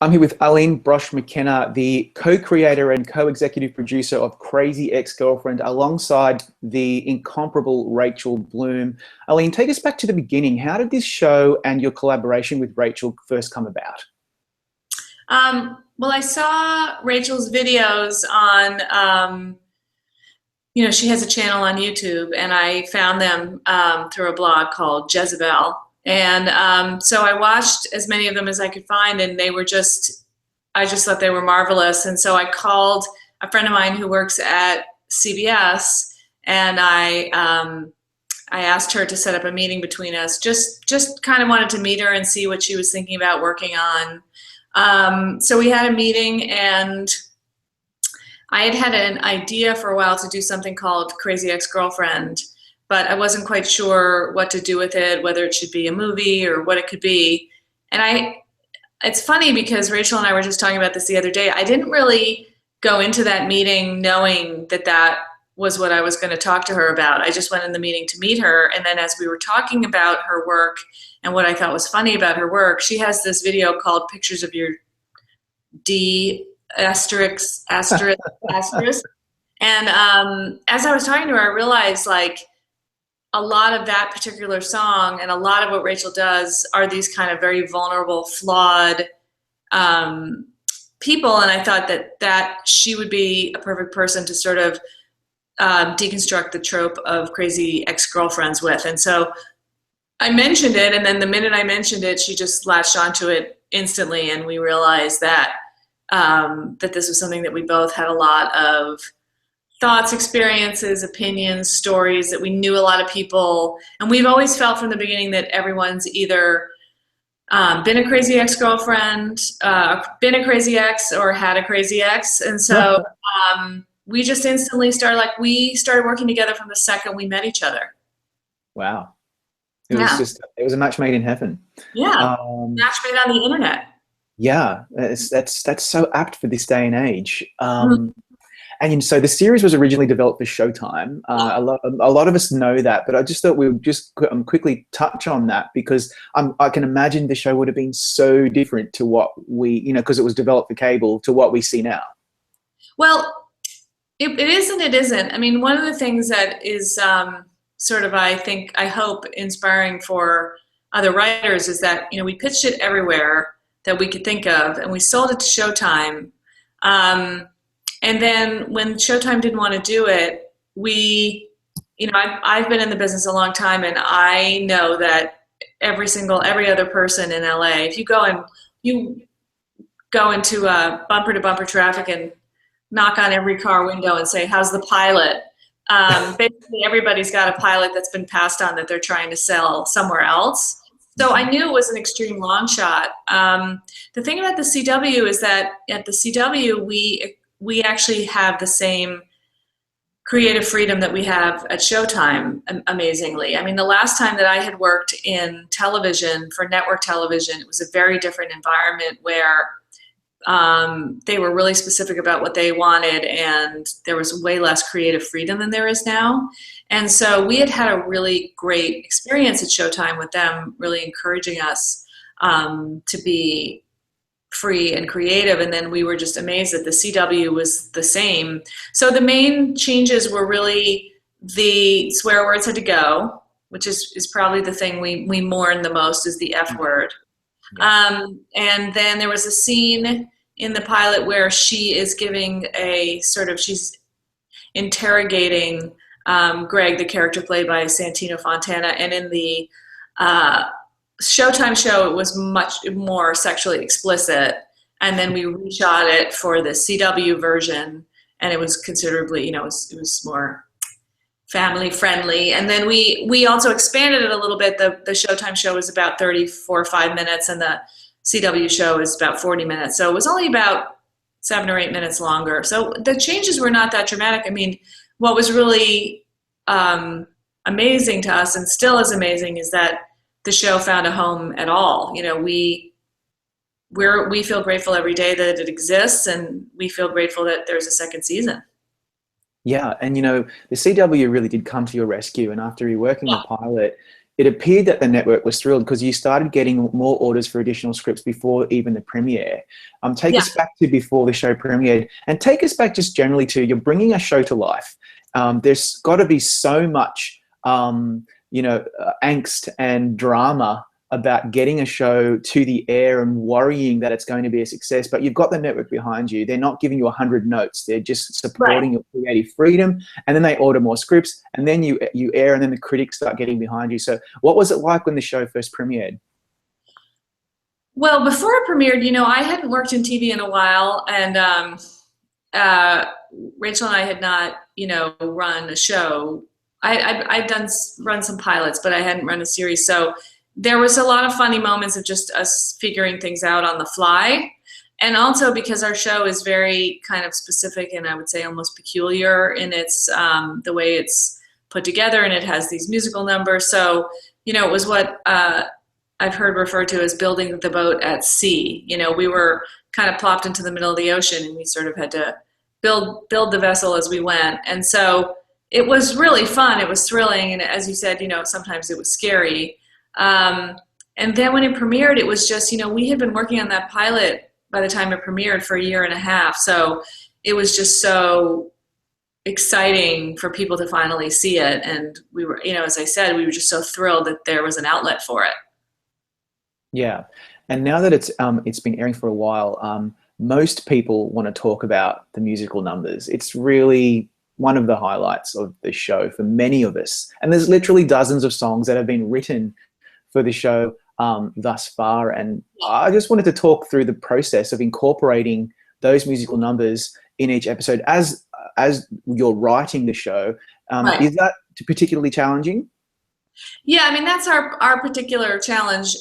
I'm here with Aline Brosh McKenna, the co-creator and co-executive producer of Crazy Ex-Girlfriend, alongside the incomparable Rachel Bloom. Aline, take us back to the beginning. How did this show and your collaboration with Rachel first come about? Well, I saw Rachel's videos on, she has a channel on YouTube, and I found them through a blog called Jezebel. And so I watched as many of them as I could find, and I just thought they were marvelous. And so I called a friend of mine who works at CBS, and I asked her to set up a meeting between us. Just kind of wanted to meet her and see what she was thinking about working on. So we had a meeting, and I had an idea for a while to do something called Crazy Ex-Girlfriend, but I wasn't quite sure what to do with it, whether it should be a movie or what it could be. And it's funny because Rachel and I were just talking about this the other day. I didn't really go into that meeting knowing that that was what I was going to talk to her about. I just went in the meeting to meet her. And then as we were talking about her work and what I thought was funny about her work, she has this video called Pictures of Your D asterisk asterisk asterisk. And as I was talking to her, I realized like a lot of that particular song and a lot of what Rachel does are these kind of very vulnerable, flawed people. And I thought that she would be a perfect person to sort of deconstruct the trope of crazy ex-girlfriends with. And so I mentioned it, and then the minute I mentioned it, she just latched onto it instantly, and we realized that that this was something that we both had a lot of thoughts, experiences, opinions, stories, that we knew a lot of people. And we've always felt from the beginning that everyone's either been a crazy ex-girlfriend, been a crazy ex, or had a crazy ex. And so we just instantly we started working together from the second we met each other. Wow. It was a match made in heaven. Yeah, match made on the internet. Yeah, that's so apt for this day and age. And so the series was originally developed for Showtime. A lot of us know that, but I just thought we would just quickly touch on that, because I can imagine the show would have been so different to what we, because it was developed for cable, to what we see now. Well, it is and it isn't. I mean, one of the things that is sort of, I hope, inspiring for other writers is that, we pitched it everywhere that we could think of, and we sold it to Showtime. And then when Showtime didn't want to do it, I've been in the business a long time, and I know that every other person in LA, if you go into bumper to bumper traffic and knock on every car window and say, "How's the pilot?" Basically everybody's got a pilot that's been passed on that they're trying to sell somewhere else. So I knew it was an extreme long shot. The thing about the CW is that at the CW, we actually have the same creative freedom that we have at Showtime, amazingly. I mean, the last time that I had worked in television, for network television, it was a very different environment where they were really specific about what they wanted, and there was way less creative freedom than there is now. And so we had a really great experience at Showtime with them really encouraging us to be free and creative, and then we were just amazed that the CW was the same. So the main changes were really the swear words had to go, which is probably the thing we mourn the most, is the F word. And then there was a scene in the pilot where she is giving she's interrogating Greg, the character played by Santino Fontana, and in the Showtime show, it was much more sexually explicit, and then we reshot it for the CW version, and it was considerably, it was more family friendly. And then we also expanded it a little bit. The Showtime show was about 34 or 5 minutes, and the CW show is about 40 minutes. So it was only about 7 or 8 minutes longer. So the changes were not that dramatic. I mean, what was really amazing to us, and still is amazing, is that the show found a home at all. We feel grateful every day that it exists, and we feel grateful that there's a second season. Yeah, and the CW really did come to your rescue, and after you working the pilot, it appeared that the network was thrilled because you started getting more orders for additional scripts before even the premiere. Take us back to before the show premiered, and take us back just generally to, you're bringing a show to life. There's got to be so much, angst and drama about getting a show to the air and worrying that it's going to be a success, but you've got the network behind you. They're not giving you 100 notes. They're just supporting your creative freedom, and then they order more scripts, and then you air, and then the critics start getting behind you. So what was it like when the show first premiered? Well, before it premiered, I hadn't worked in TV in a while, and Rachel and I had not, run a show. I'd run some pilots, but I hadn't run a series. So there was a lot of funny moments of just us figuring things out on the fly. And also because our show is very kind of specific, and I would say almost peculiar in its, the way it's put together, and it has these musical numbers. So, it was what I've heard referred to as building the boat at sea. We were kind of plopped into the middle of the ocean, and we sort of had to build the vessel as we went. And so it was really fun. It was thrilling. And as you said, sometimes it was scary. And then when it premiered, it was just, we had been working on that pilot by the time it premiered for a year and a half. So it was just so exciting for people to finally see it. And we were, as I said, we were just so thrilled that there was an outlet for it. Yeah. And now that it's been airing for a while, most people want to talk about the musical numbers. It's really one of the highlights of the show for many of us. And there's literally dozens of songs that have been written for the show thus far. And I just wanted to talk through the process of incorporating those musical numbers in each episode as you're writing the show. Is that particularly challenging? Yeah, I mean, that's our particular challenge.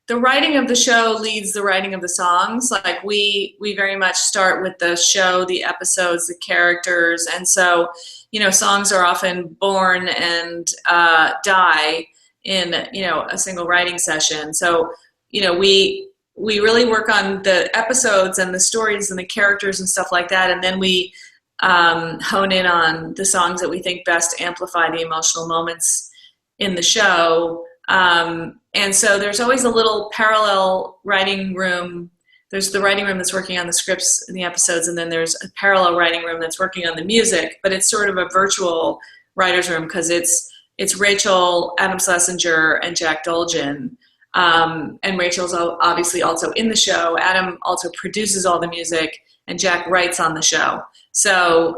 The writing of the show leads the writing of the songs. Like we very much start with the show, the episodes, the characters. And so, songs are often born and die in, a single writing session. So, we really work on the episodes and the stories and the characters and stuff like that. And then we hone in on the songs that we think best amplify the emotional moments in the show. And so there's always a little parallel writing room. There's the writing room that's working on the scripts and the episodes, and then there's a parallel writing room that's working on the music, but it's sort of a virtual writer's room because it's Rachel, Adam Schlesinger, and Jack Dolgen. And Rachel's obviously also in the show. Adam also produces all the music, and Jack writes on the show. So,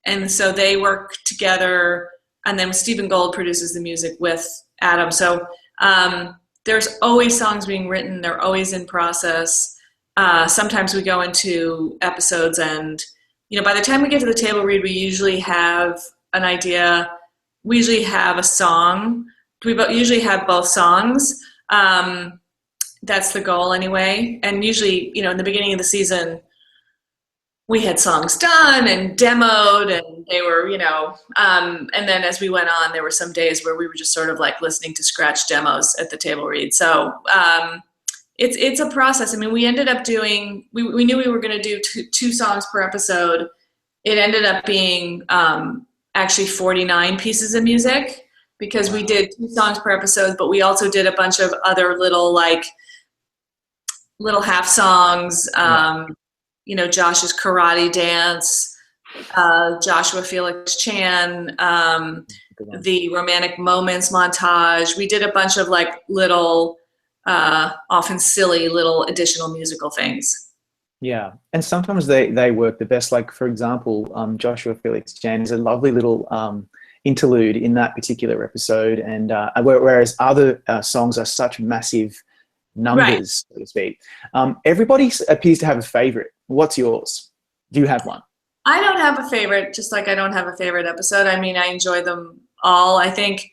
and so they work together, and then Stephen Gold produces the music with Adam. So there's always songs being written. They're always in process. Sometimes we go into episodes and, by the time we get to the table read, we usually have an idea. We usually have a song. We usually have both songs. That's the goal anyway. And usually, in the beginning of the season, we had songs done and demoed, and they were, and then as we went on, there were some days where we were just sort of like listening to scratch demos at the table read. So it's a process. I mean, we ended up doing, we knew we were going to do two songs per episode. It ended up being actually 49 pieces of music because we did 2 songs per episode, but we also did a bunch of other little half songs. Josh's karate dance, Joshua Felix Chan, the romantic moments montage. We did a bunch of little, often silly little additional musical things. Yeah, and sometimes they work the best. Like, for example, Joshua Felix Chan is a lovely little interlude in that particular episode, and whereas other songs are such massive numbers, so to speak. Everybody appears to have a favorite. What's yours? Do you have one? I don't have a favorite, just like I don't have a favorite episode. I mean, I enjoy them all. I think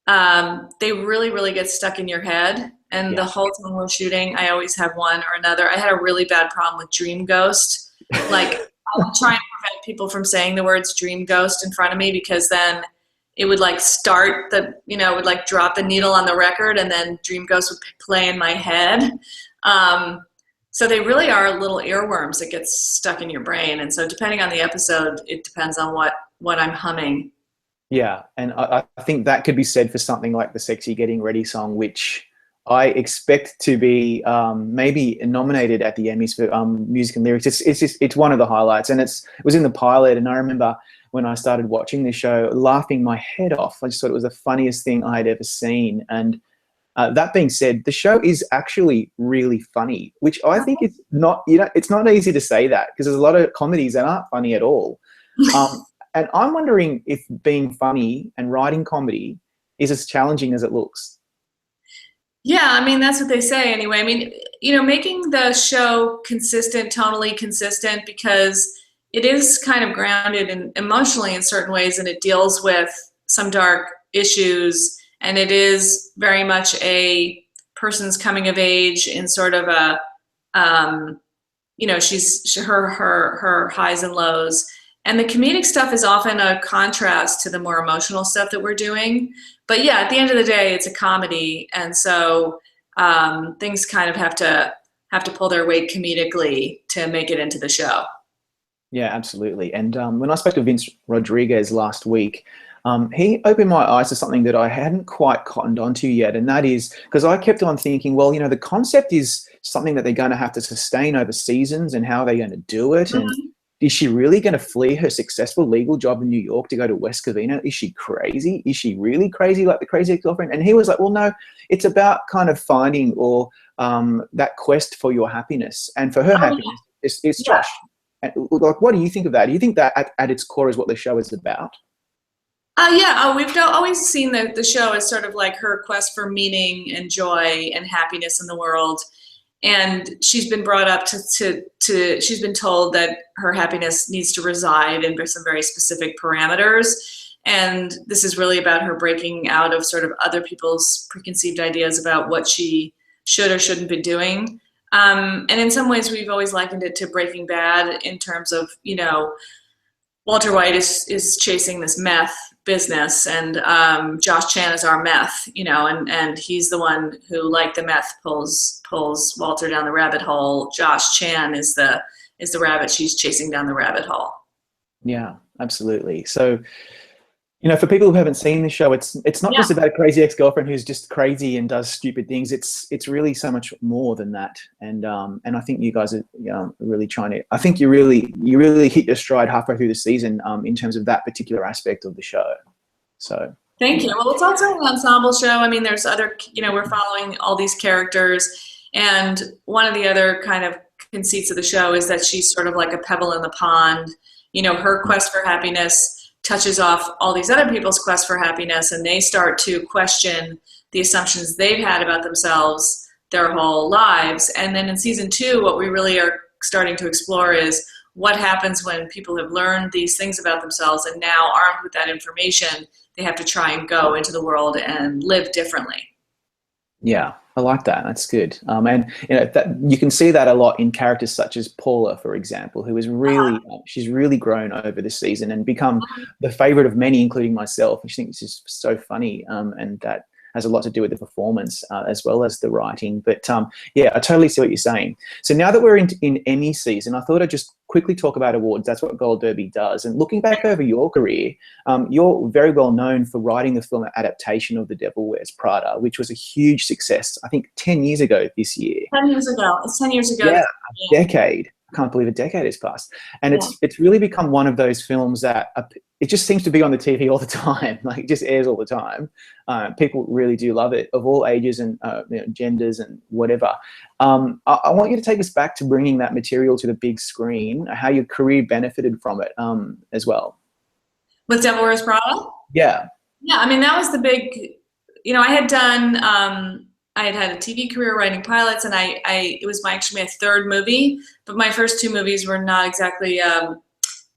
they really, really get stuck in your head. And the whole time we're shooting, I always have one or another. I had a really bad problem with Dream Ghost. Like, I would try and prevent people from saying the words Dream Ghost in front of me because then it would start it would drop the needle on the record and then Dream Ghost would play in my head. So they really are little earworms that get stuck in your brain. And so depending on the episode, it depends on what I'm humming. Yeah, and I think that could be said for something like the "Sexy Getting Ready" song, which I expect to be maybe nominated at the Emmys for music and lyrics. It's one of the highlights, and it was in the pilot. And I remember when I started watching this show, laughing my head off. I just thought it was the funniest thing I had ever seen. And that being said, the show is actually really funny, which I think is not, it's not easy to say that because there's a lot of comedies that aren't funny at all. Um, and I'm wondering if being funny and writing comedy is as challenging as it looks. Yeah, I mean, that's what they say anyway. I mean, making the show consistent, tonally consistent, because it is kind of grounded and emotionally in certain ways, and it deals with some dark issues, and it is very much a person's coming of age in sort of a, she's her highs and lows. And the comedic stuff is often a contrast to the more emotional stuff that we're doing. But yeah, at the end of the day, it's a comedy, and so things kind of have to pull their weight comedically to make it into the show. Yeah, absolutely. And when I spoke to Vince Rodriguez last week, he opened my eyes to something that I hadn't quite cottoned onto yet, and that is because I kept on thinking, well, the concept is something that they're going to have to sustain over seasons, and how are they going to do it, and is she really going to flee her successful legal job in New York to go to West Covina? Is she crazy? Is she really crazy like the Crazy Ex-Girlfriend? And he was like, well, no, it's about kind of finding or that quest for your happiness. And for her happiness, it's Josh. And, like, what do you think of that? Do you think that at its core is what the show is about? Yeah, we've always seen the show as sort of like her quest for meaning and joy and happiness in the world. And she's been brought up she's been told that her happiness needs to reside in some very specific parameters. And this is really about her breaking out of sort of other people's preconceived ideas about what she should or shouldn't be doing. And in some ways, we've always likened it to Breaking Bad in terms of, Walter White is chasing this meth business, and Josh Chan is our meth, and he's the one who, like the meth, pulls Walter down the rabbit hole. Josh Chan is the rabbit she's chasing down the rabbit hole. Yeah, absolutely. So, for people who haven't seen the show, it's not just about a crazy ex-girlfriend who's just crazy and does stupid things. It's really so much more than that. And I think you guys are really trying to. I think you really hit your stride halfway through the season in terms of that particular aspect of the show. So thank you. Well, it's also an ensemble show. I mean, there's other. We're following all these characters, and one of the other kind of conceits of the show is that she's sort of like a pebble in the pond. Her quest for happiness touches off all these other people's quest for happiness, and they start to question the assumptions they've had about themselves their whole lives. And then in season 2, what we really are starting to explore is what happens when people have learned these things about themselves, and now, armed with that information, they have to try and go into the world and live differently. Yeah, I like that. That's good. And that you can see that a lot in characters such as Paula, for example, who is really she's really grown over this season and become the favorite of many, including myself. I think it's just so funny, and that has a lot to do with the performance as well as the writing. But yeah, I totally see what you're saying. So now that we're in Emmy season, I thought I'd just quickly talk about awards. That's what Gold Derby does. And looking back over your career, you're very well known for writing the film adaptation of The Devil Wears Prada, which was a huge success, I think 10 years ago this year. 10 years ago. It's 10 years ago. Yeah, a decade. I can't believe a decade has passed. And it's really become one of those films that it just seems to be on the TV all the time. Like, it just airs all the time. People really do love it, of all ages and genders and whatever. I want you to take us back to bringing that material to the big screen, how your career benefited from it as well. With Devil Wears Prada? Yeah. Yeah, I mean, that was the big, I had done, I had a TV career writing pilots, and it was actually my third movie, but my first 2 movies were not exactly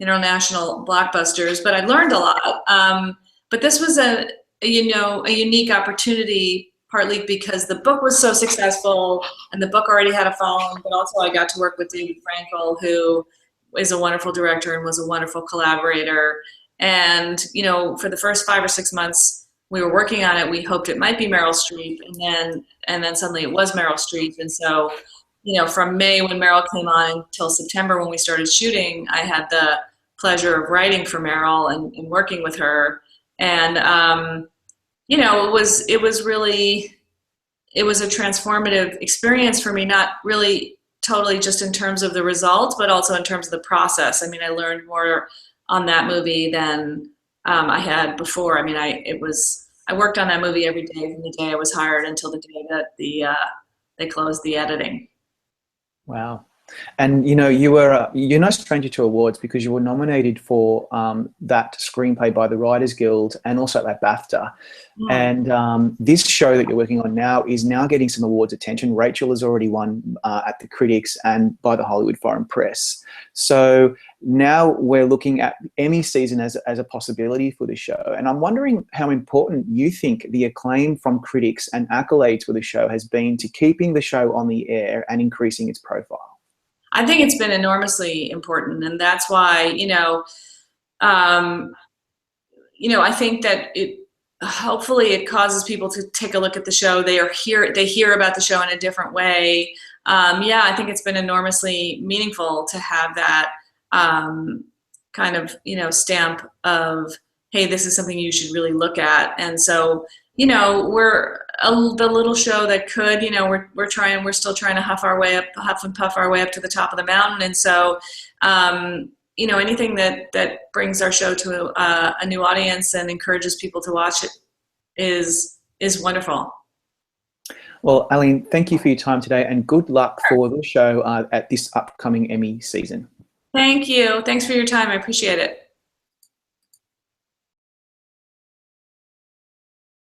international blockbusters, but I learned a lot. But this was a unique opportunity, partly because the book was so successful and the book already had a following, but also I got to work with David Frankel, who is a wonderful director and was a wonderful collaborator. And, for the first 5 or 6 months we were working on it, we hoped it might be Meryl Streep, and then suddenly it was Meryl Streep. And so, from May when Meryl came on until September when we started shooting, I had the pleasure of writing for Meryl and working with her. And you know, it was a transformative experience for me, not really totally just in terms of the results, but also in terms of the process. I mean, I learned more on that movie than I had before. I mean, I worked on that movie every day from the day I was hired until the day that they closed the editing. Wow. And you know, you're no stranger to awards because you were nominated for that screenplay by the Writers Guild and also at BAFTA. Mm. And this show that you're working on now is now getting some awards attention. Rachel has already won at the critics and by the Hollywood Foreign Press. So now we're looking at Emmy season as a possibility for the show. And I'm wondering how important you think the acclaim from critics and accolades for the show has been to keeping the show on the air and increasing its profile. I think it's been enormously important, and that's why, I think that hopefully it causes people to take a look at the show. They hear about the show in a different way. Yeah, I think it's been enormously meaningful to have that kind of, stamp of, hey, this is something you should really look at. And so, we're the little show that could, we're still trying to huff and puff our way up to the top of the mountain. And so, anything that brings our show to a new audience and encourages people to watch it is wonderful. Well, Aline, thank you for your time today and good luck for the show at this upcoming Emmy season. Thank you. Thanks for your time. I appreciate it.